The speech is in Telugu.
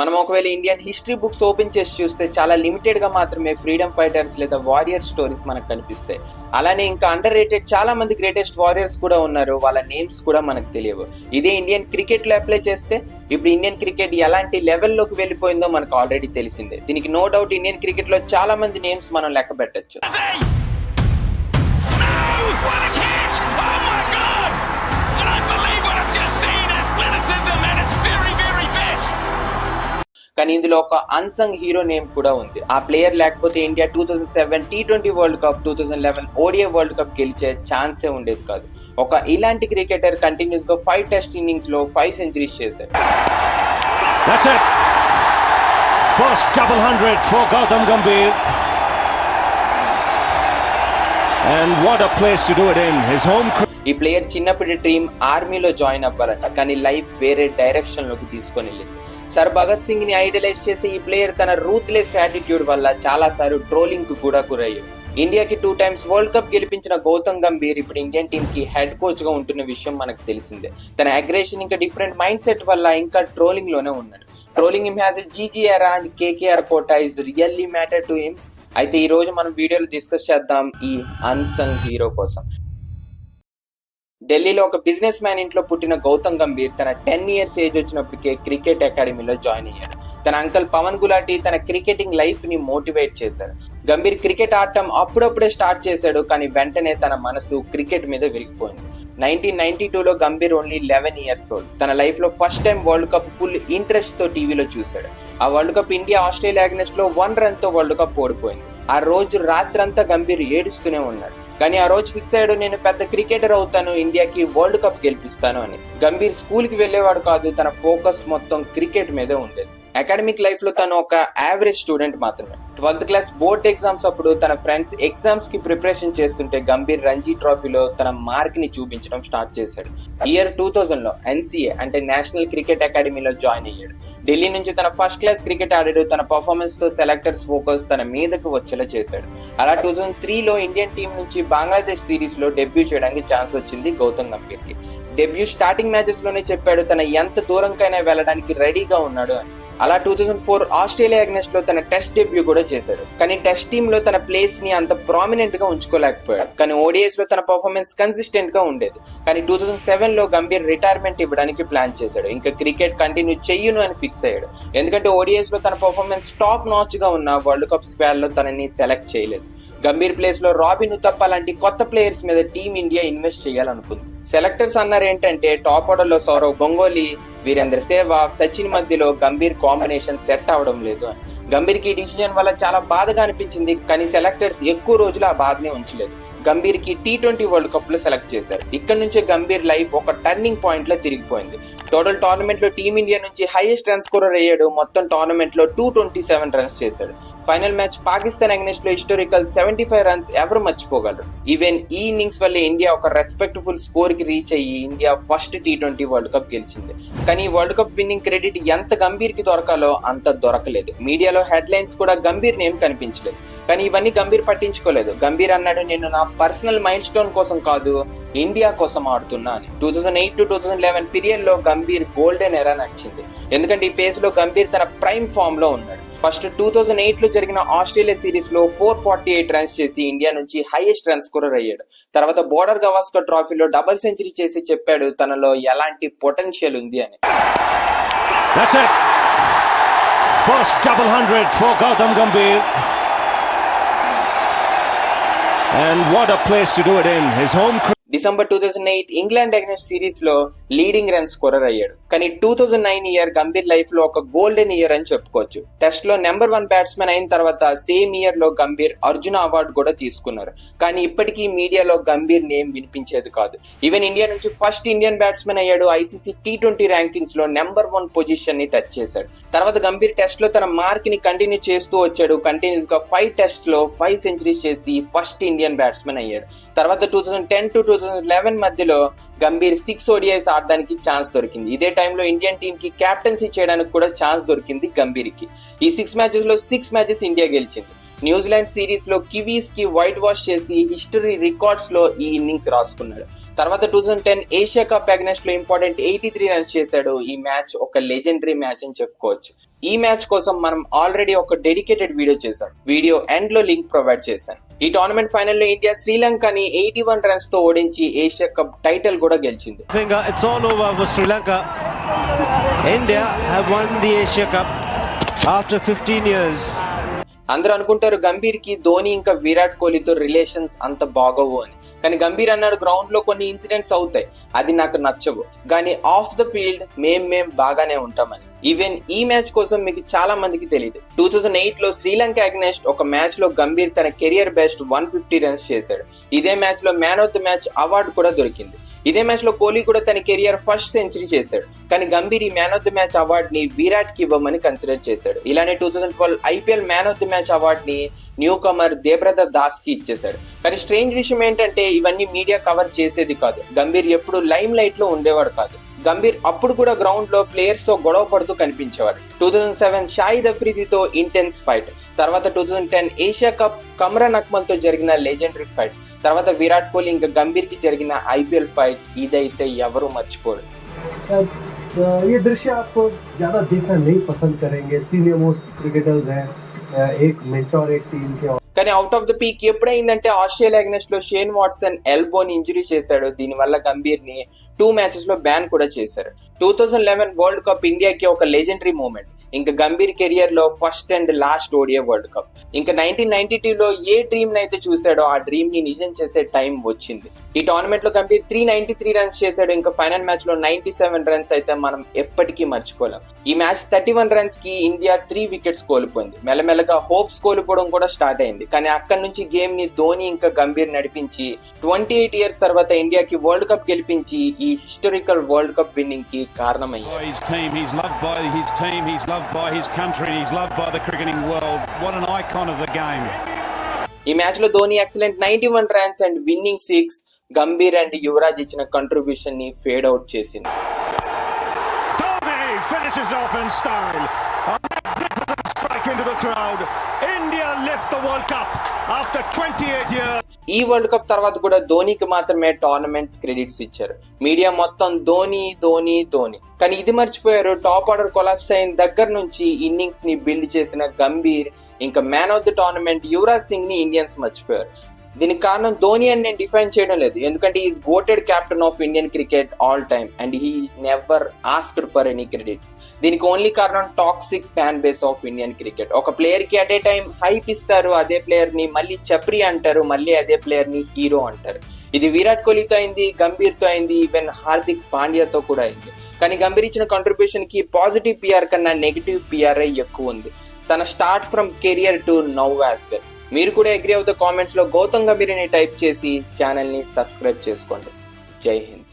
మనం ఒకవేళ ఇండియన్ హిస్టరీ బుక్స్ ఓపెన్ చేసి చూస్తే చాలా లిమిటెడ్ గా మాత్రమే ఫ్రీడమ్ ఫైటర్స్ లేదా వారియర్ స్టోరీస్ మనకు కనిపిస్తాయి. అలానే ఇంకా అండర్ రేటెడ్ చాలా మంది గ్రేటెస్ట్ వారియర్స్ కూడా ఉన్నారు, వాళ్ళ నేమ్స్ కూడా మనకు తెలియవు. ఇదే ఇండియన్ క్రికెట్ లో అప్లై చేస్తే ఇప్పుడు ఇండియన్ క్రికెట్ ఎలాంటి లెవెల్లోకి వెళ్ళిపోయిందో మనకు ఆల్రెడీ తెలిసిందే. దీనికి నో డౌట్ ఇండియన్ క్రికెట్ లో చాలా మంది నేమ్స్ మనం లెక్క పెట్టచ్చు. కానీ ఇందులో ఒక అన్సంగ్ హీరో నేమ్ కూడా ఉంది. ఆ ప్లేయర్ లేకపోతే India 2007 T20 world cup, 2011 ODI world cup గెలిచే ఛాన్సే ఉండేది కాదు. ఒక ఇలాంటి క్రికెటర్ కంటిన్యూస్ గా 5 టెస్ట్ ఇన్నింగ్స్ లో 5 సెంచరీస్ చేశారు. That's it. First double 100 for Gautam Gambhir. And what a place to do it in. His home. ఈ ప్లేయర్ చిన్నప్పటి డ్రీమ్ ఆర్మీలో జాయిన్ అవ్వాలంట, కానీ లైఫ్ వేరే డైరెక్షన్ లోకి తీసుకొని వెళ్ళింది. సర్ భగత్ సింగ్ ని ఐడలైజ్ చేసే ఈ ప్లేయర్ తన రూత్లెస్ యాటిట్యూడ్ వల్ల చాలా సార్లు ట్రోలింగ్ కు కూడా గురయ్యాడు. ఇండియాకి 2 times వరల్డ్ కప్ గెలిపించిన గౌతమ్ గంభీర్ ఇప్పుడు ఇండియన్ టీమ్ కి హెడ్ కోచ్ గా ఉంటున్న విషయం మనకు తెలిసిందే. తన అగ్రెషన్ ఇంకా డిఫరెంట్ మైండ్ సెట్ వల్ల ఇంకా ట్రోలింగ్ లోనే ఉన్నాడు. Trolling him has a GGR and KKR quota is really matter to him. అయితే ఈ రోజు మనం వీడియోలో డిస్కస్ చేద్దాం ఈ అన్సంగ్ హీరో కోసం. ఢిల్లీలో ఒక బిజినెస్ మ్యాన్ ఇంట్లో పుట్టిన గౌతమ్ గంభీర్ తన 10 years ఏజ్ వచ్చినప్పటికే క్రికెట్ అకాడమీలో జాయిన్ అయ్యాడు. తన అంకల్ పవన్ గులాటి తన క్రికెటింగ్ లైఫ్ ని మోటివేట్ చేశారు. గంభీర్ క్రికెట్ ఆడటం అప్పుడప్పుడే స్టార్ట్ చేశాడు, కానీ వెంటనే తన మనసు క్రికెట్ మీద విరిగిపోయింది. 1992లో గంభీర్ ఓన్లీ 11 years old. తన లైఫ్ లో first time world cup full interest తో టీవీలో చూశాడు. ఆ world cup India Australia against లో 1 run తో వరల్డ్ కప్ ఓడిపోయింది. ఆ రోజు రాత్రంతా గంభీర్ ఏడుస్తూనే ఉన్నాడు. కానీ ఆ రోజు ఫిక్స్ అయ్యాడు, నేను పెద్ద క్రికెటర్ అవుతాను, ఇండియాకి వరల్డ్ కప్ గెలిపిస్తాను అని. గంభీర్ స్కూల్ కి వెళ్లేవాడు కాదు, తన ఫోకస్ మొత్తం క్రికెట్ మీదే ఉండేది. అకాడమిక్ లైఫ్ లో తను ఒక యావరేజ్ స్టూడెంట్ మాత్రమే. 12th క్లాస్ బోర్డ్ ఎగ్జామ్స్ అప్పుడు తన ఫ్రెండ్స్ ఎగ్జామ్స్ కి ప్రిపరేషన్ చేస్తుంటే గంభీర్ రంజీ ట్రోఫీలో తన మార్క్ ని చూపించడం స్టార్ట్ చేశాడు. ఇయర్ 2000లో NCA అంటే నేషనల్ క్రికెట్ అకాడమీలో జాయిన్ అయ్యాడు. ఢిల్లీ నుంచి తన ఫస్ట్ క్లాస్ క్రికెట్ ఆడాడు. తన పర్ఫార్మెన్స్ తో సెలెక్టర్స్ ఫోకస్ తన మీదకు వచ్చేలా చేశాడు. అలా 2003లో ఇండియన్ టీం నుంచి బంగ్లాదేశ్ సిరీస్ లో డెబ్యూ చేయడానికి ఛాన్స్ వచ్చింది గౌతమ్ గంభీర్ కి. డెబ్యూ స్టార్టింగ్ మ్యాచెస్ లోనే చెప్పాడు తన ఎంత దూరంకైనా వెళ్ళడానికి రెడీగా ఉన్నాడు అని. అలా 2004 ఆస్ట్రేలియా అగెన్స్ట్ లో తన టెస్ట్ డెబ్యూ కూడా చేశాడు. కానీ టెస్ట్ టీమ్ లో తన ప్లేస్ ని అంత ప్రామినెంట్ గా ఉంచుకోలేకపోయాడు. కానీ ODIs లో తన పర్ఫార్మెన్స్ కన్సిస్టెంట్ గా ఉండేది. కానీ 2007లో గంభీర్ రిటైర్మెంట్ ఇవ్వడానికి ప్లాన్ చేశాడు. ఇంకా క్రికెట్ కంటిన్యూ చెయ్యను అని ఫిక్స్ అయ్యాడు. ఎందుకంటే ODIs లో తన పర్ఫార్మెన్స్ టాప్ నాచ్ గా ఉన్న వరల్డ్ కప్ స్క్వాడ్ లో తనని సెలెక్ట్ చేయలేదు. గంభీర్ ప్లేస్ లో రాబిన్ ఉతప్ప లాంటి కొత్త ప్లేయర్స్ మీద టీమ్ ఇండియా ఇన్వెస్ట్ చేయాలనుకుంది. సెలెక్టర్స్ అన్నారు ఏంటంటే టాప్ ఆర్డర్ లో సౌరవ్ గంగోలీ, వీరేంద్ర సెహ్వాగ్, సచిన్ మధ్యలో గంభీర్ కాంబినేషన్ సెట్ అవడం లేదు అని. గంభీర్ కి డిసిజన్ వల్ల చాలా బాధగా అనిపించింది, కానీ సెలెక్టర్స్ ఎక్కువ రోజులు ఆ బాధనే ఉంచలేదు. గంభీర్ కి T20 వరల్డ్ కప్ లో సెలెక్ట్ చేశారు. ఇక్కడ నుంచే గంభీర్ లైఫ్ ఒక టర్నింగ్ పాయింట్ లో తిరిగిపోయింది. టోటల్ టోర్నమెంట్ లో టీమిండియా నుంచి హైయెస్ట్ రన్ స్కోరర్ అయ్యాడు. మొత్తం టోర్నమెంట్ లో 227 runs చేశాడు. ఫైనల్ మ్యాచ్ పాకిస్తాన్ అగెన్స్ట్ లో హిస్టారికల్ 75 runs ఎవరు మర్చిపోగలరు. ఈవెన్ ఈ ఇన్నింగ్స్ వల్ల ఇండియా ఒక రెస్పెక్ట్ఫుల్ స్కోర్ కి రీచ్ అయ్యి India first T20 world cup గెలిచింది. కానీ వరల్డ్ కప్ విన్నింగ్ క్రెడిట్ ఎంత గంభీర్ కి దొరకాలో అంత దొరకలేదు. మీడియాలో హెడ్ లైన్స్ కూడా గంభీర్ నేమ్ కనిపించలేదు. కానీ ఇవన్నీ గంభీర్ పట్టించుకోలేదు. గంభీర్ అన్నాడు, నేను నా పర్సనల్ మైల్ స్టోన్ కోసం కాదు, ఇండియా కోసం ఆడుతున్నా అని. 2008 to 2011 పీరియడ్ లో గంభీర్ గోల్డెన్ ఎరా నడిచింది. ఎందుకంటే ఈ పేస్ లో గంభీర్ తన ప్రైమ్ ఫామ్ లో ఉన్నాడు. ఫస్ట్ 2008లో జరిగిన ఆస్ట్రేలియా సిరీస్ లో 448 runs చేసి ఇండియా నుంచి హైయెస్ట్ రన్ స్కోరర్ అయ్యాడు. తర్వాత బోర్డర్ గవాస్కర్ ట్రోఫీలో డబుల్ సెంచరీ చేసి చెప్పాడు తనలో ఎలాంటి పొటెన్షియల్ ఉంది అని. That's it. First double 100 for Gautam Gambhir. And what a place to do it in. His home. December 2008 England against series లో లీడింగ్ రన్ స్కోరర్ అయ్యాడు. కానీ 2009 ఇయర్ గంభీర్ లైఫ్ లో ఒక గోల్డెన్ ఇయర్ అని చెప్పుకోవచ్చు. టెస్ట్ లో నెంబర్ 1 బ్యాట్స్మెన్ అయిన తర్వాత సేమ్ ఇయర్ లో గంభీర్ అర్జున అవార్డు కూడా తీసుకున్నారు. కానీ ఇప్పటికీ మీడియాలో గంభీర్ నేమ్ వినిపించేది కాదు. ఈవెన్ ఇండియా నుంచి ఫస్ట్ ఇండియన్ బ్యాట్స్మెన్ అయ్యాడు. ICC T20 ర్యాంకింగ్స్ లో నెంబర్ 1 పొజిషన్ ని టచ్ చేశాడు. తర్వాత గంభీర్ టెస్ట్ లో తన మార్క్ ని కంటిన్యూ చేస్తూ వచ్చాడు. కంటిన్యూస్ గా 5 టెస్ట్ లో 5 సెంచరీస్ చేసి ఫస్ట్ ఇండియన్ బ్యాట్స్మెన్ అయ్యాడు. తర్వాత 2010 to 2011 మధ్యలో గంభీర్ 6 ODIs ఆడడానికి ఛాన్స్ దొరికింది. ఇదే టైంలో ఇండియన్ టీమ్ కి క్యాప్టెన్సీ చేయడానికి కూడా ఛాన్స్ దొరికింది గంభీర్ కి. ఈ 6 మ్యాచెస్ లో 6 మ్యాచెస్ ఇండియా గెలిచింది. న్యూజిలాండ్ సిరీస్ లో కివీస్ కి వైట్ వాష్ చేసి హిస్టరీ రికార్డ్స్ లో ఈ ఇన్నింగ్స్ రాసుకున్నాడు. తర్వాత 2010 ఏషియా కప్ అగైనెస్ట్ లో ఇంపార్టెంట్ 83 రన్స్ చేశాడు. ఈ మ్యాచ్ ఒక లెజెండరీ మ్యాచ్ అని చెప్పుకోవచ్చు. ఈ మ్యాచ్ కోసం మనం ఆల్రెడీ ఒక డెడికేటెడ్ వీడియో చేశాం. వీడియో ఎండ్ లో లింక్ ప్రొవైడ్ చేశాను. ఈ టోర్నమెంట్ ఫైనల్ లో ఇండియా శ్రీలంకని 81 రన్స్ తో ఓడించి ఏషియా కప్ టైటిల్ కూడా గెలిచింది. It's all over for Sri Lanka. India have won the Asia Cup after 15 years. అందరూ అనుకుంటారు గంభీర్ కి ధోని ఇంకా విరాట్ కోహ్లీతో రిలేషన్స్ అంత బాగోవు అని. కానీ గంభీర్ అన్నాడు గ్రౌండ్ లో కొన్ని ఇన్సిడెంట్స్ అవుతాయి, అది నాకు నచ్చవు, కానీ ఆఫ్ ద ఫీల్డ్ మేం బాగానే ఉంటామని. ఈవెన్ ఈ మ్యాచ్ కోసం మీకు చాలా మందికి తెలియదు. 2008 లో శ్రీలంక అగైనెస్ట్ ఒక మ్యాచ్ లో గంభీర్ తన కెరియర్ బెస్ట్ 150 రన్స్ చేశాడు. ఇదే మ్యాచ్ లో man of the match award కూడా దొరికింది. ఇదే మ్యాచ్ లో కోహ్లీ కూడా తన కెరియర్ ఫస్ట్ సెంచరీ చేశాడు. కానీ గంభీర్ ఈ man of the match award ని విరాట్ కి ఇవ్వమని కన్సిడర్ చేశాడు. ఇలానే 2012 IPL man of the match award ని న్యూ కమర్ దేబ్రత దాస్ కి ఇచ్చేశాడు. కానీ స్ట్రేంజ్ విషయం ఏంటంటే ఇవన్నీ మీడియా కవర్ చేసేది కాదు. గంభీర్ ఎప్పుడు లైమ్ లైట్ లో ఉండేవాడు కాదు. గంభీర్ అప్పుడు కూడా గ్రౌండ్ లో ప్లేయర్స్ తో గొడవ పడుతూ కనిపించేవాడు. 2007 షాహిద్ అఫ్రిదితో ఇంటెన్స్ ఫైట్, తర్వాత 2010 ఏషియా కప్ కమ్రాన్ అక్మల్ తో జరిగిన లెజెండరీ ఫైట్, తర్వాత విరాట్ కోహ్లీ ఇంకా గంభీర్ కి జరిగిన ఐపీఎల్ ఫైట్, ఇదైతే ఎవరు మర్చిపోరు. ये दृश्य आपको ज्यादा देखना नहीं पसंद करेंगे. सीनियर मोस्ट क्रिकेटर्स हैं, एक मेंटोर एक टीम के. కానీ అవుట్ ఆఫ్ ద పీక్ ఎప్పుడైందంటే ఆస్ట్రేలియా అగైనెస్ట్ లో షేన్ వాట్సన్ ఎల్బోని ఇంజురీ చేశాడు. దీని వల్ల గంభీర్ ని 2 మ్యాచెస్ లో బ్యాన్ కూడా చేశారు. 2011 వరల్డ్ కప్ ఇండియాకి ఒక లెజెండరీ మూమెంట్. ఇంకా గంభీర్ కెరియర్ లో first and last ODI world cup. ఇంకా 1992 లో ఏ డ్రీమ్ నైతే చూసాడో ఆ డ్రీమ్ ని నిజం చేసే టైం వచ్చింది. ఈ టోర్నమెంట్ లో గంభీర్ 393 రన్స్ చేశాడు. ఇంకా ఫైనల్ మ్యాచ్ లో 97 రన్స్ అయితే మనం ఎప్పటికీ మర్చిపోలేం. ఈ మ్యాచ్ 31 రన్స్ కి ఇండియా 3 వికెట్స్ కోల్పోయింది. మెల్లమెల్లగా హోప్స్ కోల్పోవడం కూడా స్టార్ట్ అయింది. కానీ అక్కడి నుంచి గేమ్ ని ధోని ఇంకా గంభీర్ నడిపించి 28 ఇయర్స్ తర్వాత ఇండియాకి వరల్డ్ కప్ గెలిపించి ఈ హిస్టారికల్ వరల్డ్ కప్ విన్నింగ్ కి కారణమయ్యారు. by his country, he's loved by the cricketing world. What an icon of the game. ఈ మ్యాచ్ లో Dhoni excellent 91 runs and winnowing 6 Gambhir and Yuvraj ఇచ్చిన కంట్రిబ్యూషన్ ని ఫేడ్ అవుట్ చేసింది. Dhoni finishes off in style. A magnificent strike into the crowd. India lift the World Cup after 28 years. ఈ వరల్డ్ కప్ తర్వాత కూడా ధోనికి మాత్రమే టోర్నమెంట్స్ క్రెడిట్స్ ఇచ్చారు. మీడియా మొత్తం ధోని ధోని ధోని. కానీ ఇది మర్చిపోయారు, టాప్ ఆర్డర్ కొలాప్స్ అయిన దగ్గర నుంచి ఇన్నింగ్స్ ని బిల్డ్ చేసిన గంభీర్ ఇంకా man of the tournament Yuvraj Singh ని ఇండియన్స్ మర్చిపోయారు. దీనికి కారణం ధోని అని నేను డిఫైన్ చేయడం లేదు, ఎందుకంటే is goated captain of Indian cricket all time and he never asked for any credits. దీనికి ఓన్లీ కారణం toxic fan base of Indian cricket. ఒక ప్లేయర్ కి అట్ ఏ టైం హైప్ ఇస్తారు, అదే ప్లేయర్ ని మళ్ళీ చప్రి అంటారు, మళ్ళీ అదే ప్లేయర్ ని హీరో అంటారు. ఇది విరాట్ కోహ్లీతో అయింది, గంభీర్ తో అయింది, ఈవెన్ హార్దిక్ పాండ్యాతో కూడా అయింది. కానీ గంభీర్ ఇచ్చిన కాంట్రిబ్యూషన్ కి పాజిటివ్ పిఆర్ కన్నా నెగిటివ్ పిఆర్ ఎక్కువ ఉంది. తన start from career to now as well. మీరు కూడా అగ్రీ అవుతే కామెంట్స్ లో గౌతమ్ గంభీర్ అని టైప్ చేసి ఛానల్ ని సబ్స్క్రైబ్ చేసుకోండి. జై హింద్.